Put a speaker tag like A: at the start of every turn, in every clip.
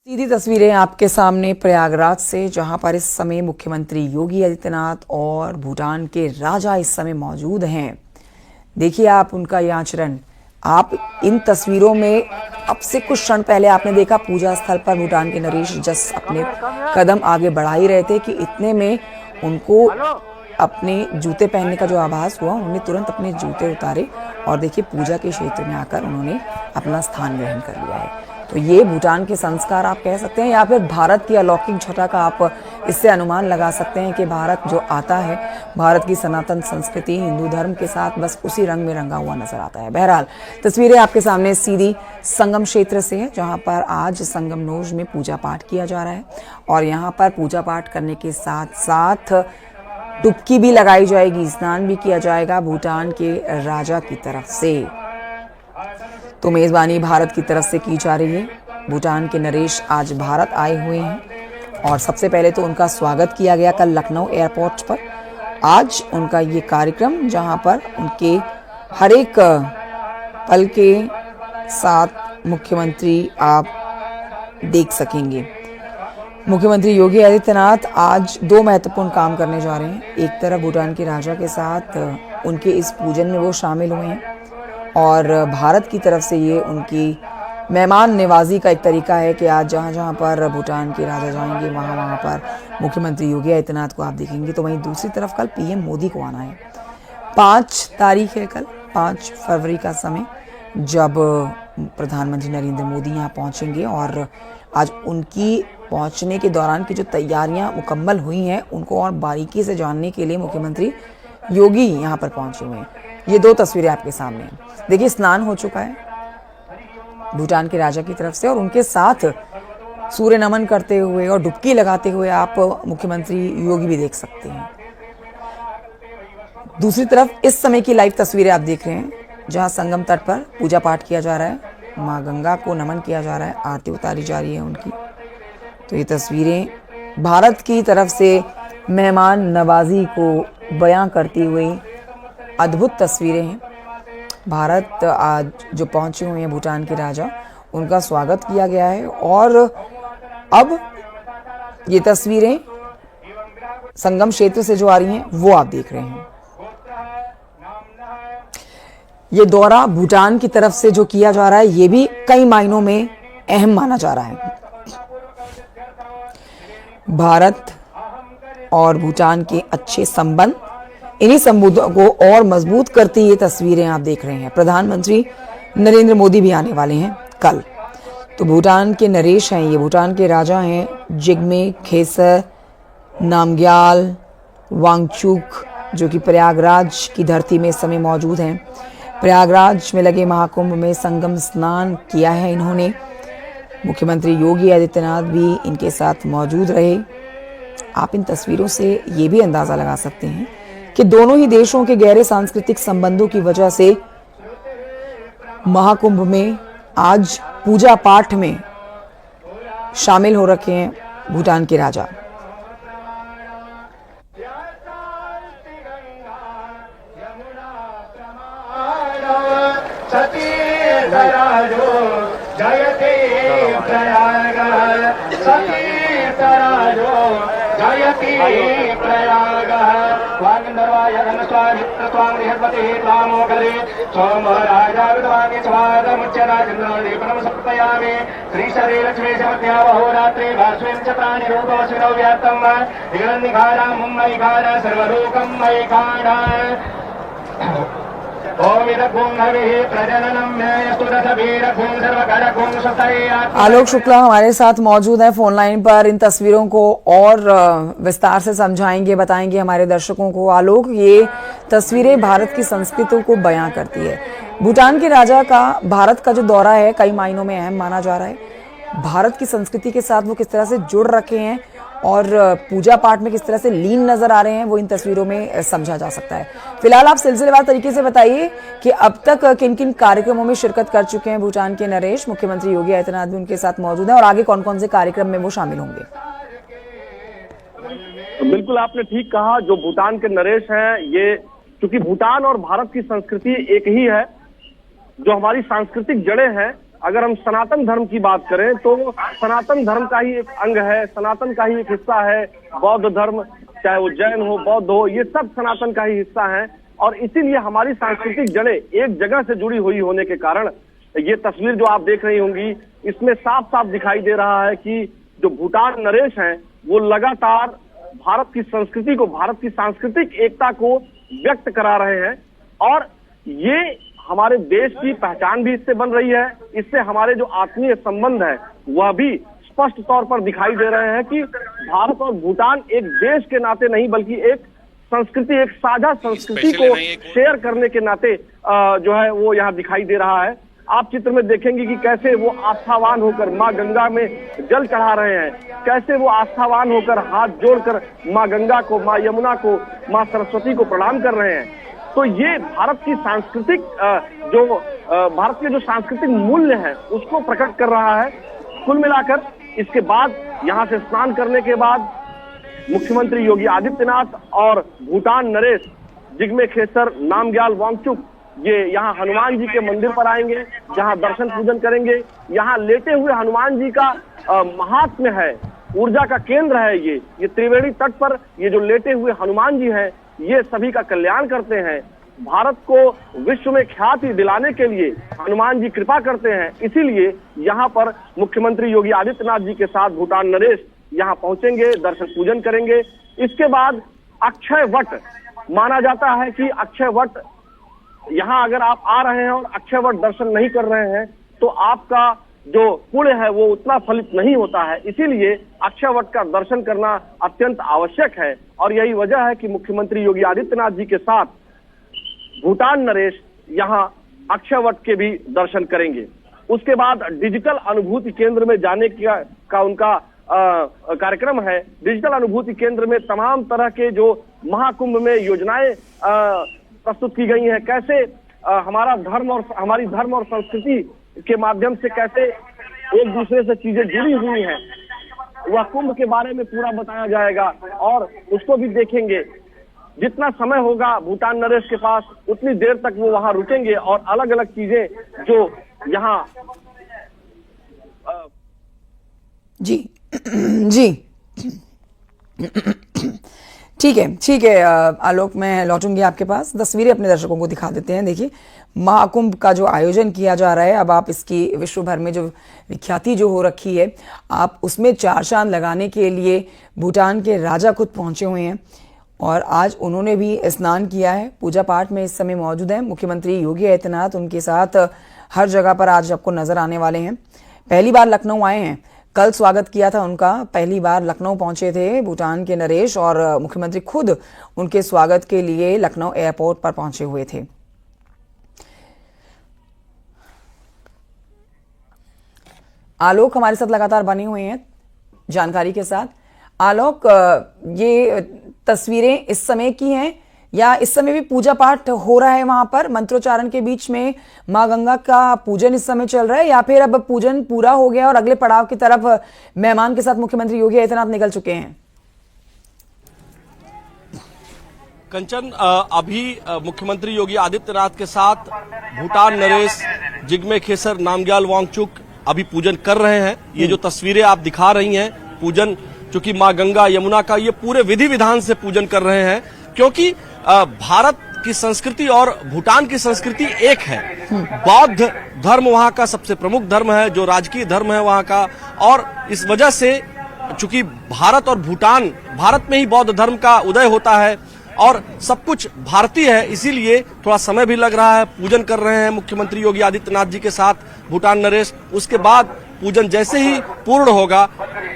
A: सीधी तस्वीरें आपके सामने प्रयागराज से, जहां पर इस समय मुख्यमंत्री योगी आदित्यनाथ और भूटान के राजा इस समय मौजूद हैं। देखिए आप उनका ये आचरण। आप इन तस्वीरों में अब से कुछ क्षण पहले आपने देखा पूजा स्थल पर भूटान के नरेश जस अपने कदम आगे बढ़ा ही रहे थे कि इतने में उनको अपने जूते पहनने का जो आभास हुआ, उन्होंने तुरंत अपने जूते उतारे और देखिए पूजा के क्षेत्र में आकर उन्होंने अपना स्थान ग्रहण कर लिया है। तो ये भूटान के संस्कार आप कह सकते हैं, या फिर भारत की अलौकिक छटा का आप इससे अनुमान लगा सकते हैं कि भारत जो आता है, भारत की सनातन संस्कृति हिंदू धर्म के साथ बस उसी रंग में रंगा हुआ नजर आता है। बहरहाल तस्वीरें आपके सामने सीधी संगम क्षेत्र से है, जहां पर आज संगमनोज में पूजा पाठ किया जा रहा है और यहाँ पर पूजा पाठ करने के साथ साथ डुबकी भी लगाई जाएगी, स्नान भी किया जाएगा भूटान के राजा की तरफ से। तो मेजबानी भारत की तरफ से की जा रही है। भूटान के नरेश आज भारत आए हुए हैं और सबसे पहले तो उनका स्वागत किया गया कल लखनऊ एयरपोर्ट पर। आज उनका ये कार्यक्रम, जहां पर उनके हर एक पल के साथ मुख्यमंत्री आप देख सकेंगे। मुख्यमंत्री योगी आदित्यनाथ आज दो महत्वपूर्ण काम करने जा रहे हैं। एक तरफ भूटान के राजा के साथ उनके इस पूजन में वो शामिल हुए हैं और भारत की तरफ से ये उनकी मेहमान नवाजी का एक तरीका है कि आज जहाँ जहाँ पर भूटान के राजा जाएंगे वहाँ पर मुख्यमंत्री योगी आदित्यनाथ को आप देखेंगे। तो वहीं दूसरी तरफ कल पीएम मोदी को आना है। 5 तारीख है कल, 5 फरवरी का समय, जब प्रधानमंत्री नरेंद्र मोदी यहाँ पहुँचेंगे और आज उनकी पहुँचने के दौरान की जो तैयारियाँ मुकम्मल हुई हैं उनको और बारीकी से जानने के लिए मुख्यमंत्री योगी यहाँ पर पहुँचे हुए हैं। ये दो तस्वीरें आपके सामने हैं। देखिए स्नान हो चुका है भूटान के राजा की तरफ से और उनके साथ सूर्य नमन करते हुए और डुबकी लगाते हुए आप मुख्यमंत्री योगी भी देख सकते हैं। दूसरी तरफ इस समय की लाइव तस्वीरें आप देख रहे हैं, जहां संगम तट पर पूजा पाठ किया जा रहा है, मां गंगा को नमन किया जा रहा है, आरती उतारी जा रही है उनकी। तो ये तस्वीरें भारत की तरफ से मेहमान नवाजी को बयां करती हुई अद्भुत तस्वीरें हैं। भारत आज जो पहुंचे हुए हैं भूटान के राजा, उनका स्वागत किया गया है और अब ये तस्वीरें संगम क्षेत्र से जो आ रही हैं वो आप देख रहे हैं। ये दौरा भूटान की तरफ से जो किया जा रहा है ये भी कई मायनों में अहम माना जा रहा है। भारत और भूटान के अच्छे संबंध, इन्हीं संबंधों को और मजबूत करती ये तस्वीरें आप देख रहे हैं। प्रधानमंत्री नरेंद्र मोदी भी आने वाले हैं कल। तो भूटान के नरेश हैं, ये भूटान के राजा हैं जिग्मे खेसर नामग्याल वांगचुक, जो कि प्रयागराज की धरती में इस समय मौजूद हैं। प्रयागराज में लगे महाकुंभ में संगम स्नान किया है इन्होंने। मुख्यमंत्री योगी आदित्यनाथ भी इनके साथ मौजूद रहे। आप इन तस्वीरों से ये भी अंदाजा लगा सकते हैं कि दोनों ही देशों के गहरे सांस्कृतिक संबंधों की वजह से महाकुंभ में आज पूजा पाठ में शामिल हो रखे हैं भूटान के राजा।
B: श्री शरीर लक्ष्मी अहोरात्रि भास्वीं च प्राणि रूपवस्विनो व्याप्तं निगलन्निघारा मुम्मैघारा सर्वलोकं मैघारा।
A: आलोक शुक्ला हमारे साथ मौजूद है फोन लाइन पर। इन तस्वीरों को और विस्तार से समझाएंगे, बताएंगे हमारे दर्शकों को। आलोक, ये तस्वीरें भारत की संस्कृति को बयां करती है। भूटान के राजा का भारत का जो दौरा है कई मायनों में अहम माना जा रहा है। भारत की संस्कृति के साथ वो किस तरह से जुड़ रखे हैं और पूजा पाठ में किस तरह से लीन नजर आ रहे हैं, वो इन तस्वीरों में समझा जा सकता है। फिलहाल आप सिलसिलेवार तरीके से बताइए कि अब तक किन किन कार्यक्रमों में शिरकत कर चुके हैं भूटान के नरेश। मुख्यमंत्री योगी आदित्यनाथ भी उनके साथ मौजूद हैं और आगे कौन कौन से कार्यक्रम में वो शामिल होंगे।
C: बिल्कुल आपने ठीक कहा, जो भूटान के नरेश हैं, ये चूंकि भूटान और भारत की संस्कृति एक ही है, जो हमारी सांस्कृतिक जड़ें हैं अगर हम सनातन धर्म की बात करें तो सनातन धर्म का ही एक अंग है, सनातन का ही एक हिस्सा है बौद्ध धर्म, चाहे वो जैन हो, बौद्ध हो, ये सब सनातन का ही हिस्सा है। और इसीलिए हमारी सांस्कृतिक जड़ें एक जगह से जुड़ी हुई होने के कारण ये तस्वीर जो आप देख रही होंगी, इसमें साफ साफ दिखाई दे रहा है कि जो भूटान नरेश हैं वो लगातार भारत की संस्कृति को, भारत की सांस्कृतिक एकता को व्यक्त करा रहे हैं। और ये हमारे देश की पहचान भी इससे बन रही है। इससे हमारे जो आत्मीय संबंध है वह भी स्पष्ट तौर पर दिखाई दे रहे हैं कि भारत और भूटान एक देश के नाते नहीं बल्कि एक संस्कृति, एक साझा संस्कृति को शेयर करने के नाते जो है वो यहाँ दिखाई दे रहा है। आप चित्र में देखेंगे कि कैसे वो आस्थावान होकर माँ गंगा में जल चढ़ा रहे हैं, कैसे वो आस्थावान होकर हाथ जोड़कर माँ गंगा को, माँ यमुना को, माँ सरस्वती को प्रणाम कर रहे हैं। तो ये भारत की सांस्कृतिक भारत के जो सांस्कृतिक मूल्य हैं उसको प्रकट कर रहा है। कुल मिलाकर इसके बाद यहाँ से स्नान करने के बाद मुख्यमंत्री योगी आदित्यनाथ और भूटान नरेश जिग्मे खेसर नामग्याल वांगचुक ये यहाँ हनुमान जी के मंदिर पर आएंगे, जहाँ दर्शन पूजन करेंगे। यहाँ लेटे हुए हनुमान जी का महात्म्य है, ऊर्जा का केंद्र है। ये त्रिवेणी तट पर ये जो लेटे हुए हनुमान जी हैं ये सभी का कल्याण करते हैं। भारत को विश्व में ख्याति दिलाने के लिए हनुमान जी कृपा करते हैं। इसीलिए यहाँ पर मुख्यमंत्री योगी आदित्यनाथ जी के साथ भूटान नरेश यहाँ पहुंचेंगे, दर्शन पूजन करेंगे। इसके बाद अक्षय वट माना जाता है कि अक्षय वट यहाँ अगर आप आ रहे हैं और अक्षय वट दर्शन नहीं कर रहे हैं तो आपका जो पुण्य है वो उतना फलित नहीं होता है। इसीलिए अक्षय वट का दर्शन करना अत्यंत आवश्यक है और यही वजह है कि मुख्यमंत्री योगी आदित्यनाथ जी के साथ भूटान नरेश यहाँ अक्षय वट के भी दर्शन करेंगे। उसके बाद डिजिटल अनुभूति केंद्र में जाने का उनका कार्यक्रम है। डिजिटल अनुभूति केंद्र में तमाम तरह के जो महाकुंभ में योजनाएं प्रस्तुत की गई हैं, कैसे हमारा धर्म और हमारी धर्म और संस्कृति के माध्यम से कैसे एक दूसरे से चीजें जुड़ी हुई हैं, वह कुंभ के बारे में पूरा बताया जाएगा और उसको भी देखेंगे। जितना समय होगा भूटान नरेश के पास उतनी देर तक वो वहां रुकेंगे और अलग अलग चीजें जो यहाँ
A: जी जी ठीक है आलोक, मैं लौटूंगी आपके पास। तस्वीरें अपने दर्शकों को दिखा देते हैं। देखिए, महाकुंभ का जो आयोजन किया जा रहा है, अब आप इसकी विश्व भर में जो विख्याति जो हो रखी है, आप उसमें चार चांद लगाने के लिए भूटान के राजा खुद पहुंचे हुए हैं और आज उन्होंने भी स्नान किया है। पूजा पाठ में इस समय मौजूद हैं मुख्यमंत्री योगी आदित्यनाथ, उनके साथ हर जगह पर आज आपको नजर आने वाले हैं। पहली बार लखनऊ आए हैं, कल स्वागत किया था उनका। पहली बार लखनऊ पहुंचे थे भूटान के नरेश और मुख्यमंत्री खुद उनके स्वागत के लिए लखनऊ एयरपोर्ट पर पहुंचे हुए थे। आलोक हमारे साथ लगातार बने हुए हैं जानकारी के साथ। आलोक, ये तस्वीरें इस समय की हैं या इस समय भी पूजा पाठ हो रहा है वहां पर? मंत्रोच्चारण के बीच में मां गंगा का पूजन इस समय चल रहा है या फिर अब पूजन पूरा हो गया और अगले पड़ाव की तरफ मेहमान के साथ मुख्यमंत्री योगी आदित्यनाथ निकल चुके हैं?
D: कंचन, अभी मुख्यमंत्री योगी आदित्यनाथ के साथ भूटान नरेश जिग्मे खेसर नामग्याल वांगचुक अभी पूजन कर रहे हैं। ये जो तस्वीरें आप दिखा रही हैं, पूजन चूंकि मां गंगा यमुना का ये पूरे विधि विधान से पूजन कर रहे हैं, क्योंकि भारत की संस्कृति और भूटान की संस्कृति एक है। बौद्ध धर्म वहां का सबसे प्रमुख धर्म है, जो राजकीय धर्म है वहां का, और इस वजह से चूंकि भारत और भूटान, भारत में ही बौद्ध धर्म का उदय होता है और सब कुछ भारतीय है, इसीलिए थोड़ा समय भी लग रहा है। पूजन कर रहे हैं मुख्यमंत्री योगी आदित्यनाथ जी के साथ भूटान नरेश। उसके बाद पूजन जैसे ही पूर्ण होगा,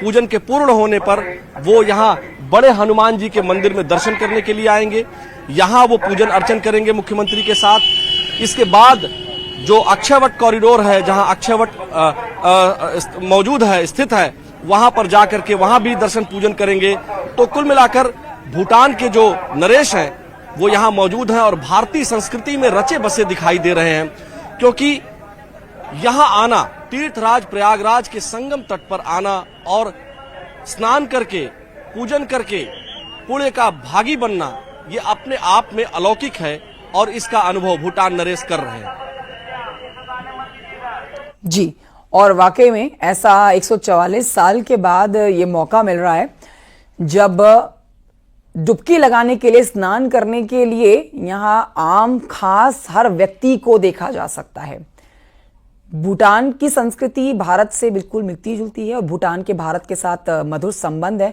D: पूजन के पूर्ण होने पर वो यहाँ बड़े हनुमान जी के मंदिर में दर्शन करने के लिए आएंगे। यहाँ वो पूजन अर्चन करेंगे मुख्यमंत्री के साथ। इसके बाद जो अक्षयवट कॉरिडोर है, जहाँ अक्षयवट मौजूद है, स्थित है, वहां पर जाकर के वहां भी दर्शन पूजन करेंगे। तो कुल मिलाकर भूटान के जो नरेश हैं वो यहाँ मौजूद हैं और भारतीय संस्कृति में रचे बसे दिखाई दे रहे हैं, क्योंकि यहाँ आना, तीर्थराज प्रयागराज के संगम तट पर आना और स्नान करके, पूजन करके पुण्य का भागी बनना, ये अपने आप में अलौकिक है और इसका अनुभव भूटान नरेश कर रहे हैं।
A: जी। और वाकई में ऐसा 144 साल के बाद ये मौका मिल रहा है जब डुबकी लगाने के लिए, स्नान करने के लिए यहां आम खास हर व्यक्ति को देखा जा सकता है। भूटान की संस्कृति भारत से बिल्कुल मिलती जुलती है और भूटान के भारत के साथ मधुर संबंध है।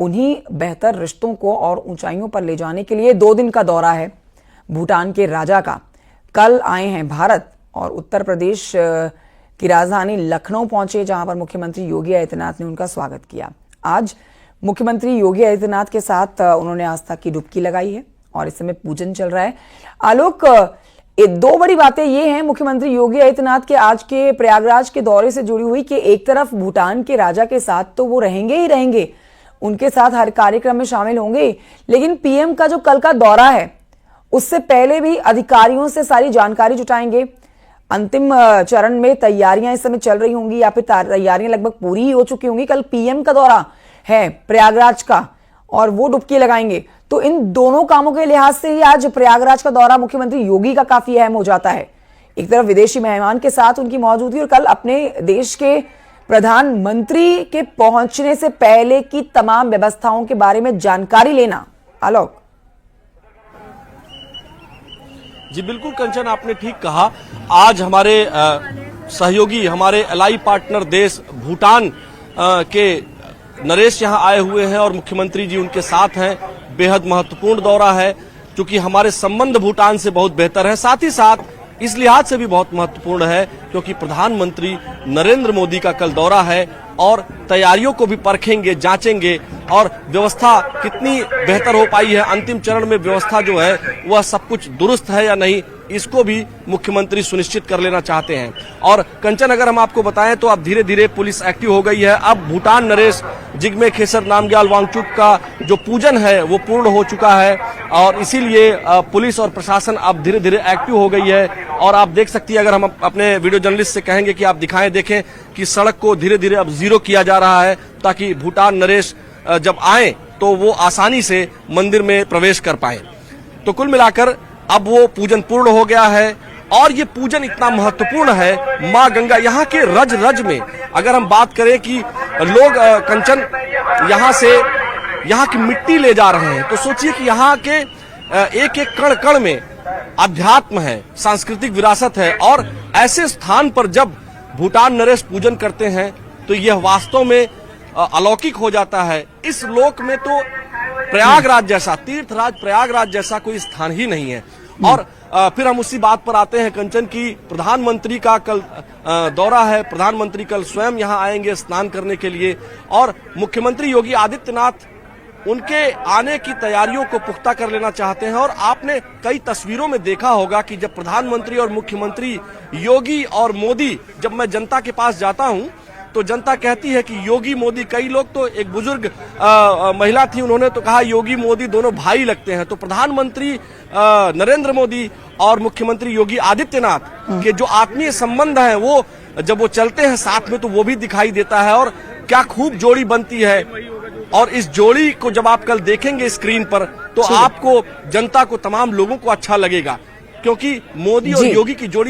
A: उन्हीं बेहतर रिश्तों को और ऊंचाइयों पर ले जाने के लिए 2 दिन का दौरा है भूटान के राजा का। कल आए हैं भारत और उत्तर प्रदेश की राजधानी लखनऊ पहुंचे, जहां पर मुख्यमंत्री योगी आदित्यनाथ ने उनका स्वागत किया। आज मुख्यमंत्री योगी आदित्यनाथ के साथ उन्होंने आस्था की डुबकी लगाई है और इस समय पूजन चल रहा है। आलोक, 2 बड़ी बातें ये हैं मुख्यमंत्री योगी आदित्यनाथ के आज के प्रयागराज के दौरे से जुड़ी हुई कि एक तरफ भूटान के राजा के साथ तो वो रहेंगे ही रहेंगे, उनके साथ हर कार्यक्रम में शामिल होंगे, लेकिन पीएम का जो कल का दौरा है उससे पहले भी अधिकारियों से सारी जानकारी जुटाएंगे। अंतिम चरण में तैयारियां इस समय चल रही होंगी या फिर तैयारियां लगभग पूरी ही हो चुकी होंगी। कल पीएम का दौरा है प्रयागराज का और वो डुबकी लगाएंगे, तो इन दोनों कामों के लिहाज से ही आज प्रयागराज का दौरा मुख्यमंत्री योगी का काफी अहम हो जाता है। एक तरफ विदेशी मेहमान के साथ उनकी मौजूदगी और कल अपने देश के प्रधानमंत्री के पहुंचने से पहले की तमाम व्यवस्थाओं के बारे में जानकारी लेना। आलोक
D: जी बिल्कुल कंचन, आपने ठीक कहा। आज हमारे सहयोगी, हमारे एलाई पार्टनर देश भूटान के नरेश यहां आए हुए हैं और मुख्यमंत्री जी उनके साथ हैं। बेहद महत्वपूर्ण दौरा है क्योंकि हमारे संबंध भूटान से बहुत बेहतर है, साथ ही साथ इस लिहाज से भी बहुत महत्वपूर्ण है क्योंकि प्रधानमंत्री नरेंद्र मोदी का कल दौरा है और तैयारियों को भी परखेंगे, जांचेंगे और व्यवस्था कितनी बेहतर हो पाई है, अंतिम चरण में व्यवस्था जो है वह सब कुछ दुरुस्त है या नहीं, इसको भी मुख्यमंत्री सुनिश्चित कर लेना चाहते हैं। और कंचन, अगर हम आपको बताएं तो अब धीरे धीरे पुलिस एक्टिव हो गई है। अब भूटान नरेश जिग्मे खेसर नामग्याल वांगचुक का जो पूजन है वो पूर्ण हो चुका है और इसीलिए पुलिस और प्रशासन अब धीरे धीरे एक्टिव हो गई है। और आप देख सकती है, अगर हम अपने वीडियो जर्नलिस्ट से कहेंगे कि आप दिखाएं, देखें कि सड़क को धीरे धीरे अब जीरो किया जा रहा है ताकि भूटान नरेश जब आए तो वो आसानी से मंदिर में प्रवेश कर पाए। तो कुल मिलाकर अब वो पूजन पूर्ण हो गया है और ये पूजन इतना महत्वपूर्ण है। माँ गंगा यहाँ के रज रज में अगर हम बात करें कि लोग कंचन यहाँ से यहाँ की मिट्टी ले जा रहे हैं, तो सोचिए कि यहाँ के एक एक कण कण में अध्यात्म है, सांस्कृतिक विरासत है और ऐसे स्थान पर जब भूटान नरेश पूजन करते हैं तो यह वास्तव में अलौकिक हो जाता है। इस लोक में तो प्रयागराज जैसा, तीर्थराज प्रयागराज जैसा कोई स्थान ही नहीं है। और फिर हम उसी बात पर आते हैं कंचन की प्रधानमंत्री का कल दौरा है। प्रधानमंत्री कल स्वयं यहां आएंगे स्नान करने के लिए और मुख्यमंत्री योगी आदित्यनाथ उनके आने की तैयारियों को पुख्ता कर लेना चाहते हैं। और आपने कई तस्वीरों में देखा होगा कि जब प्रधानमंत्री और मुख्यमंत्री योगी और मोदी, जब मैं जनता के पास जाता हूं तो जनता कहती है कि योगी मोदी, कई लोग तो, एक बुजुर्ग महिला थी, उन्होंने तो कहा योगी मोदी दोनों भाई लगते हैं। तो प्रधानमंत्री नरेंद्र मोदी और मुख्यमंत्री योगी आदित्यनाथ के जो आत्मीय संबंध है वो जब वो चलते हैं साथ में तो वो भी दिखाई देता है और क्या खूब जोड़ी बनती है। और इस जोड़ी को जब आप कल देखेंगे स्क्रीन पर तो आपको, जनता को, तमाम लोगों को अच्छा लगेगा क्योंकि मोदी और योगी की जोड़ी